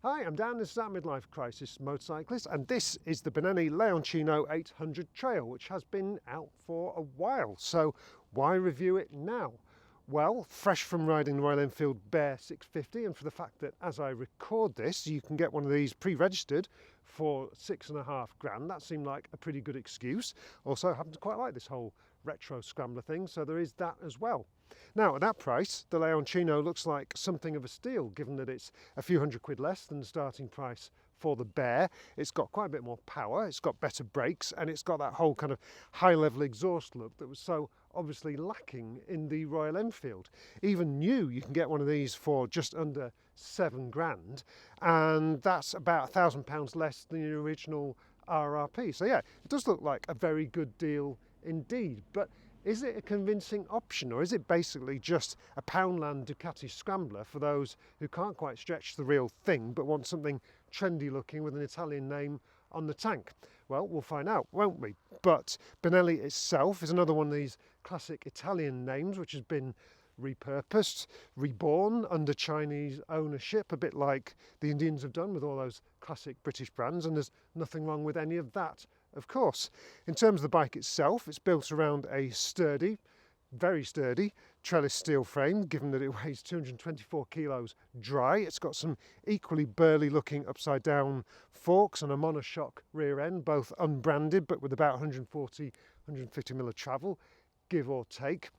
Hi, I'm Dan, this is Our Midlife Crisis Motorcyclist, and this is the Benelli Leoncino 800 Trail, which has been out for a while, so why review it now? Well, fresh from riding the Royal Enfield Bear 650, and for the fact that as I record this, you can get one of these pre-registered for £6,500, that seemed like a pretty good excuse. Also, I happen to quite like this whole retro scrambler thing, so there is that as well. Now, at that price, the Leoncino looks like something of a steal, given that it's a few £100 less than the starting price for the Bear. It's got quite a bit more power, it's got better brakes, and it's got that whole kind of high-level exhaust look that was so obviously lacking in the Royal Enfield. Even new, you can get one of these for just under £7,000, and that's about £1,000 less than the original RRP. So yeah, it does look like a very good deal indeed, but is it a convincing option, or is it basically just a Poundland Ducati Scrambler for those who can't quite stretch the real thing but want something trendy looking with an Italian name on the tank? Well, we'll find out, won't we? But Benelli itself is another one of these classic Italian names which has been repurposed, reborn under Chinese ownership, a bit like the Indians have done with all those classic British brands, and there's nothing wrong with any of that, of course. In terms of the bike itself, it's built around a sturdy, very sturdy trellis steel frame, given that it weighs 224 kilos dry. It's got some equally burly looking upside down forks and a monoshock rear end, both unbranded but with about 140, 150 mil of travel, give or take.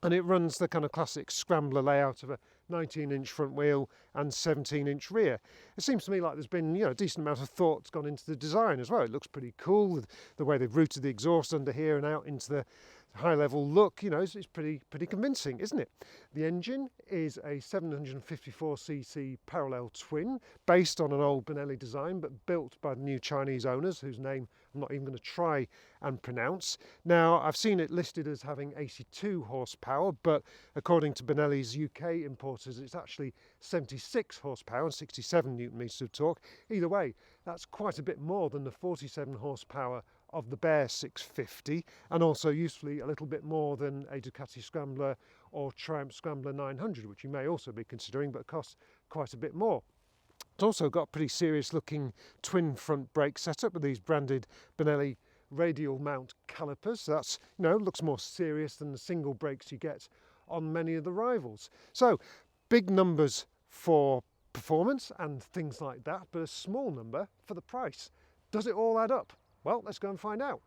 And it runs the kind of classic scrambler layout of a 19-inch front wheel and 17-inch rear. It seems to me like there's been, a decent amount of thought's gone into the design as well. It looks pretty cool, the way they've routed the exhaust under here and out into the high-level look. It's pretty convincing, isn't it? The engine is a 754cc parallel twin, based on an old Benelli design, but built by the new Chinese owners, whose name I'm not even going to try and pronounce. Now, I've seen it listed as having 82 horsepower, but according to Benelli's UK importers, it's actually 76 horsepower and 67 newton meters of torque. Either way, that's quite a bit more than the 47 horsepower of the Bear 650, and also usefully a little bit more than a Ducati Scrambler or Triumph Scrambler 900, which you may also be considering, but costs quite a bit more. It's also got a pretty serious looking twin front brake setup with these branded Benelli radial mount calipers. So that's, looks more serious than the single brakes you get on many of the rivals. So big numbers for performance and things like that, but a small number for the price. Does it all add up? Well, let's go and find out.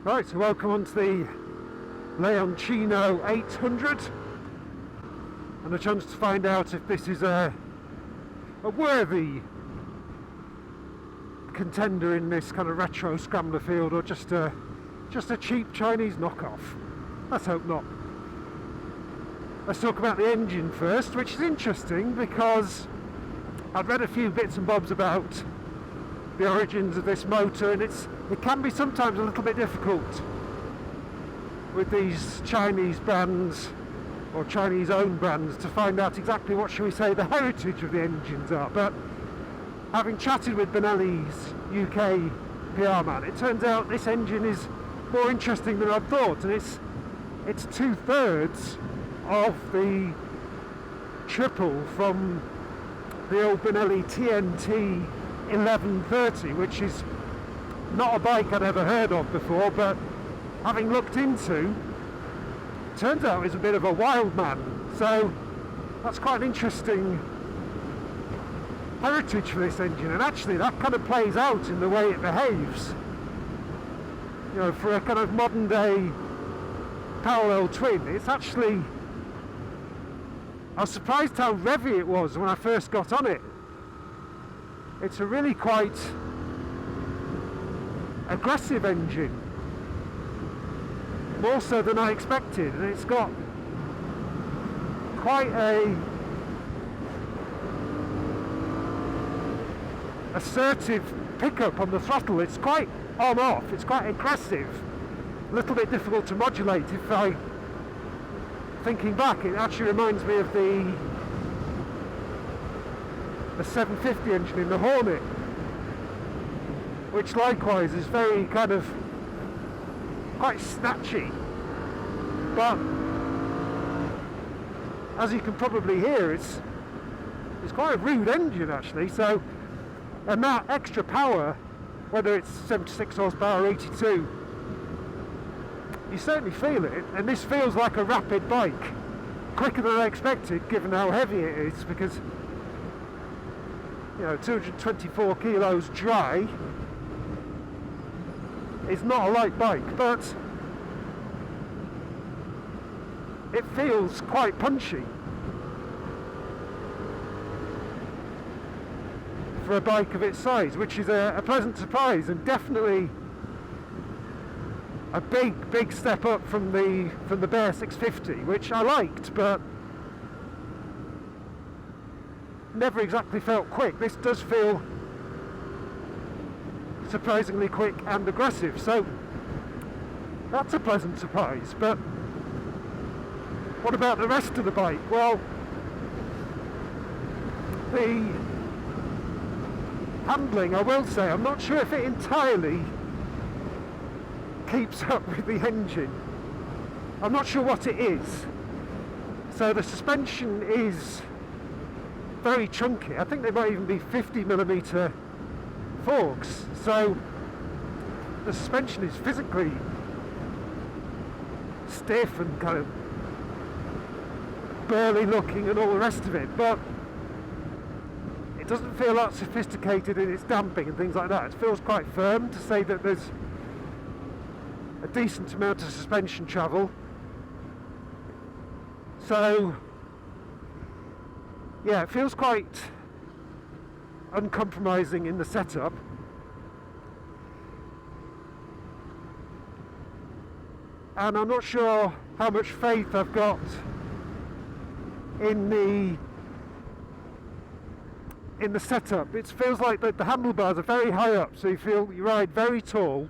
Right, so welcome onto the Leoncino 800 and a chance to find out if this is a worthy contender in this kind of retro scrambler field, or just a cheap Chinese knockoff. Let's hope not. Let's talk about the engine first, which is interesting because I've read a few bits and bobs about the origins of this motor, and it can be sometimes a little bit difficult with these Chinese brands or Chinese owned brands to find out exactly what, shall we say, the heritage of the engines are. But having chatted with Benelli's UK PR man, it turns out this engine is more interesting than I'd thought, and it's 2/3 of the triple from the old Benelli TNT 1130, which is not a bike I'd ever heard of before, but having looked into, turns out it's a bit of a wild man. So that's quite an interesting heritage for this engine, and actually that kind of plays out in the way it behaves. For a kind of modern day parallel twin, it's actually, I was surprised how revvy it was when I first got on it. It's a really quite aggressive engine, more so than I expected, and it's got quite a assertive pickup on the throttle. It's quite on-off, it's quite aggressive, a little bit difficult to modulate. Thinking back, it actually reminds me of the 750 engine in the Hornet. which likewise is very kind of quite snatchy, but as you can probably hear, it's quite a rude engine actually. So, and that extra power, whether it's 76 horsepower or 82, you certainly feel it, and this feels like a rapid bike, quicker than I expected given how heavy it is, because 224 kilos dry is not a light bike, but it feels quite punchy for a bike of its size, which is a pleasant surprise, and definitely a big step up from the bare 650, which I liked, but never exactly felt quick. This does feel surprisingly quick and aggressive, so that's a pleasant surprise. But what about the rest of the bike? Well, the handling, I will say, I'm not sure if it entirely keeps up with the engine. I'm not sure what it is. So the suspension is very chunky. I think they might even be 50mm forks. So the suspension is physically stiff and kind of burly looking and all the rest of it, but it doesn't feel that sophisticated in its damping and things like that. It feels quite firm, to say that there's a decent amount of suspension travel. So yeah, it feels quite uncompromising in the setup. And I'm not sure how much faith I've got in the setup. It feels like the handlebars are very high up, so you ride very tall,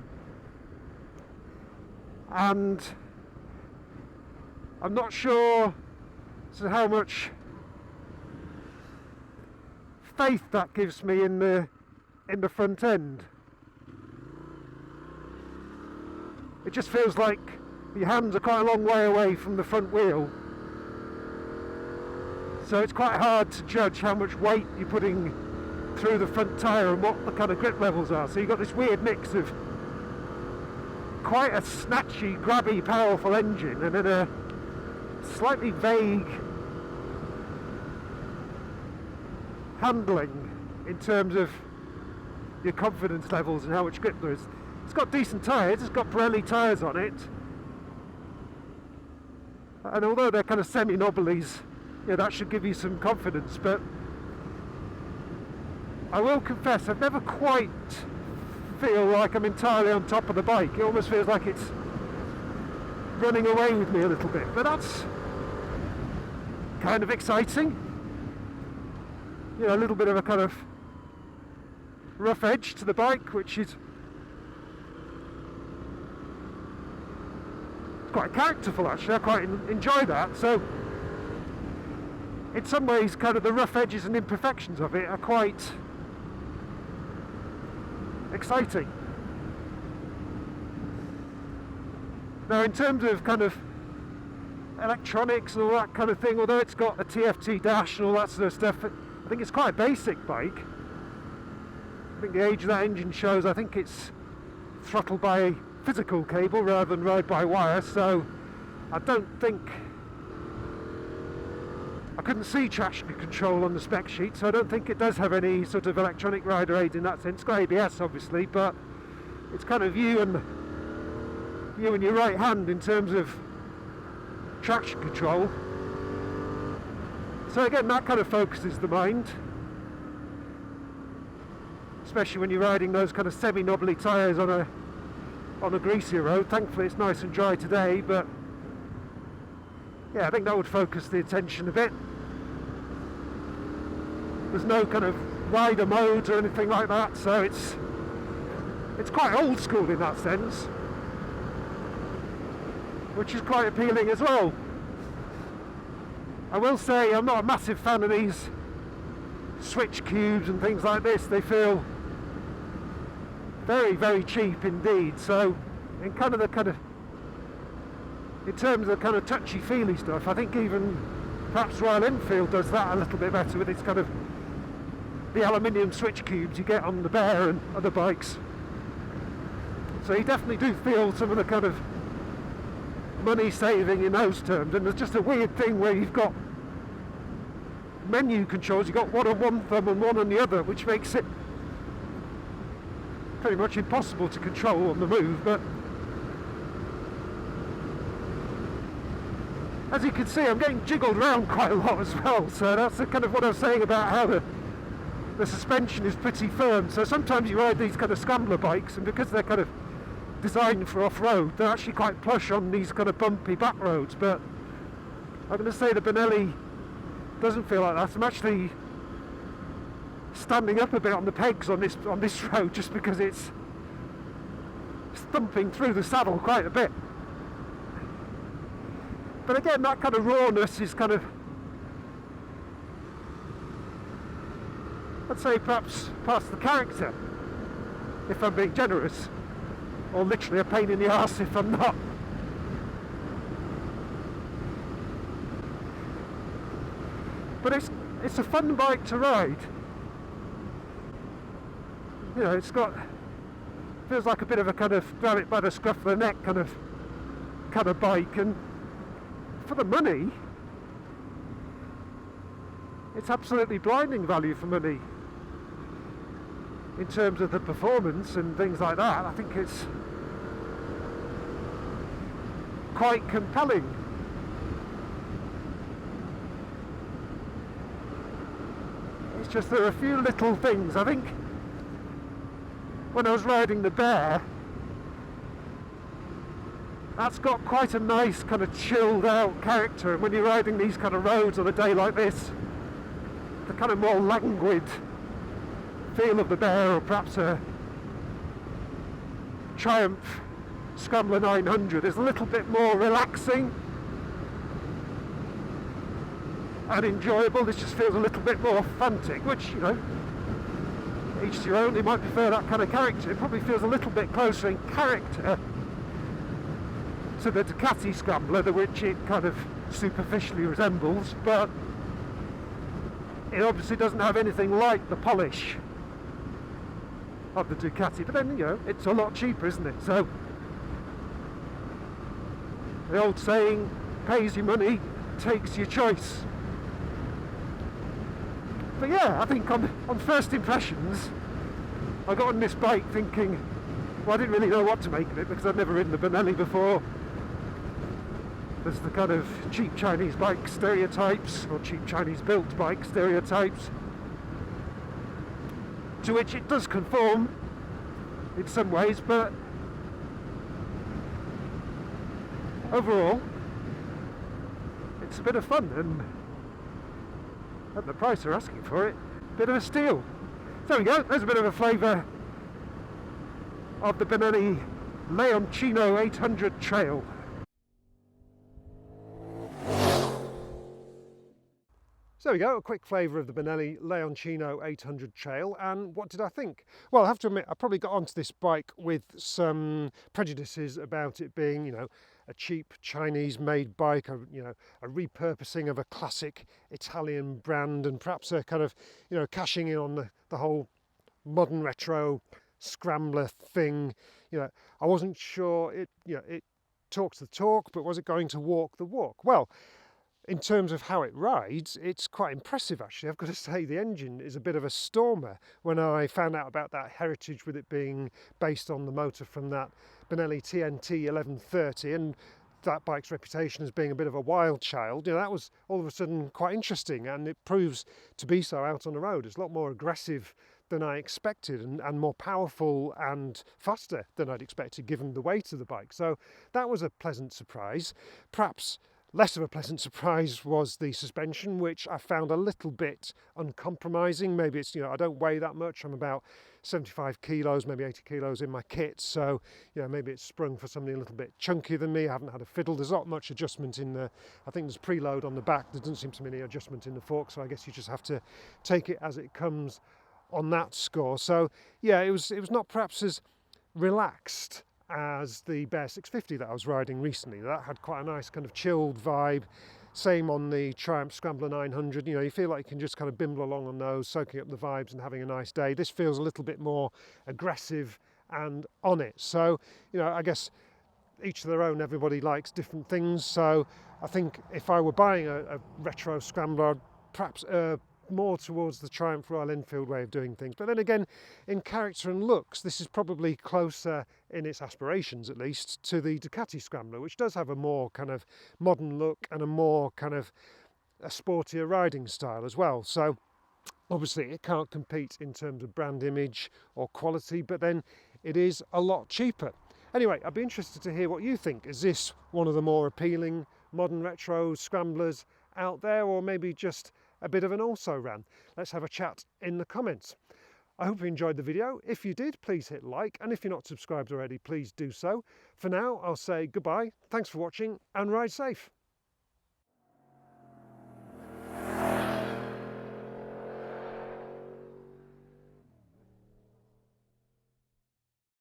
and I'm not sure how much faith that gives me in the front end. It just feels like your hands are quite a long way away from the front wheel, so it's quite hard to judge how much weight you're putting through the front tyre and what the kind of grip levels are. So you've got this weird mix of quite a snatchy, grabby, powerful engine, and then a slightly vague handling in terms of your confidence levels and how much grip there is. It's got decent tyres, it's got Benelli tyres on it, and although they're kind of semi-knobblies, that should give you some confidence. But I will confess, I've never quite feel like I'm entirely on top of the bike. It almost feels like it's running away with me a little bit, but that's kind of exciting. A little bit of a kind of rough edge to the bike, which is quite characterful actually. I quite enjoy that. So in some ways, kind of the rough edges and imperfections of it are quite exciting. Now, in terms of kind of electronics and all that kind of thing, although it's got a TFT dash and all that sort of stuff, I think it's quite a basic bike. I think the age of that engine shows, I think it's throttled by a physical cable rather than ride by wire, so I don't think, I couldn't see traction control on the spec sheet, so I don't think it does have any sort of electronic rider aid in that sense. It's got ABS obviously, but it's kind of you and your right hand in terms of traction control. So again, that kind of focuses the mind, especially when you're riding those kind of semi-knobbly tyres on a greasier road. Thankfully it's nice and dry today, but yeah, I think that would focus the attention a bit. There's no kind of rider modes or anything like that, so it's quite old school in that sense, which is quite appealing as well. I will say I'm not a massive fan of these switch cubes and things like this. They feel very, very cheap indeed. So in terms of kind of touchy-feely stuff, I think even perhaps Royal Enfield does that a little bit better with its kind of the aluminium switch cubes you get on the Bear and other bikes. So you definitely do feel some of the kind of money saving in those terms. And there's just a weird thing where you've got menu controls, you've got one on one thumb and one on the other, which makes it pretty much impossible to control on the move. But as you can see, I'm getting jiggled around quite a lot as well, so that's the kind of what I was saying about how the suspension is pretty firm. So sometimes you ride these kind of scrambler bikes, and because they're kind of designed for off-road, they're actually quite plush on these kind of bumpy back roads. But I'm going to say the Benelli doesn't feel like that. I'm actually standing up a bit on the pegs on this road just because it's thumping through the saddle quite a bit. But again, that kind of rawness is kind of, I'd say, perhaps part of the character, if I'm being generous, or literally a pain in the arse if I'm not. But it's a fun bike to ride. You know, it's got, feels like a bit of a kind of grab it by the scruff of the neck kind of bike, and for the money, it's absolutely blinding value for money in terms of the performance and things like that. I think it's quite compelling. It's just there are a few little things. I think when I was riding the Bear, that's got quite a nice kind of chilled out character, and when you're riding these kind of roads on a day like this, the kind of more languid feel of the Bear, or perhaps a Triumph Scrambler 900, is a little bit more relaxing and enjoyable. This just feels a little bit more frantic, which, you know, each to your own. You might prefer that kind of character. It probably feels a little bit closer in character to the Ducati Scrambler, which it kind of superficially resembles, but it obviously doesn't have anything like the polish of the Ducati. But then, you know, it's a lot cheaper, isn't it? So the old saying, pays your money, takes your choice. But yeah, I think on first impressions, I got on this bike thinking, well, I didn't really know what to make of it because I'd never ridden the Benelli before. There's the kind of cheap Chinese bike stereotypes, or cheap Chinese built bike stereotypes, to which it does conform in some ways, but overall it's a bit of fun, and at the price they're asking for it, a bit of a steal. So there we go, there's a bit of a flavour of the Benelli Leoncino 800 Trail. So there we go, a quick flavour of the Benelli Leoncino 800 Trail, and what did I think? Well, I have to admit, I probably got onto this bike with some prejudices about it being, you know, a cheap Chinese-made bike, you know, a repurposing of a classic Italian brand, and perhaps a kind of, you know, cashing in on the whole modern retro scrambler thing. You know, I wasn't sure it, you know, it talks the talk, but was it going to walk the walk? Well, in terms of how it rides, it's quite impressive actually. I've got to say the engine is a bit of a stormer. When I found out about that heritage with it being based on the motor from that Benelli TNT 1130 and that bike's reputation as being a bit of a wild child, you know, that was all of a sudden quite interesting, and it proves to be so out on the road. It's a lot more aggressive than I expected, and more powerful and faster than I'd expected given the weight of the bike. So that was a pleasant surprise. Perhaps less of a pleasant surprise was the suspension, which I found a little bit uncompromising. Maybe it's, you know, I don't weigh that much. I'm about 75 kilos, maybe 80 kilos in my kit. So, you know, maybe it's sprung for somebody a little bit chunkier than me. I haven't had a fiddle. There's not much adjustment in the, I think there's preload on the back. There doesn't seem to be any adjustment in the fork. So I guess you just have to take it as it comes on that score. So yeah, it was not perhaps as relaxed as the Bear 650 that I was riding recently. That had quite a nice kind of chilled vibe. Same on the Triumph Scrambler 900. You know, you feel like you can just kind of bimble along on those, soaking up the vibes and having a nice day. This feels a little bit more aggressive and on it. So, you know, I guess each to their own. Everybody likes different things. So I think if I were buying a retro Scrambler, I'd perhaps more towards the Triumph Royal Enfield way of doing things. But then again, in character and looks, this is probably closer, in its aspirations at least, to the Ducati Scrambler, which does have a more kind of modern look and a more kind of a sportier riding style as well. So obviously it can't compete in terms of brand image or quality, but then it is a lot cheaper. Anyway, I'd be interested to hear what you think. Is this one of the more appealing modern retro Scramblers out there, or maybe just a bit of an also-ran? Let's have a chat in the comments. I hope you enjoyed the video. If you did, please hit like, and if you're not subscribed already, please do so. For now, I'll say goodbye, thanks for watching, and ride safe.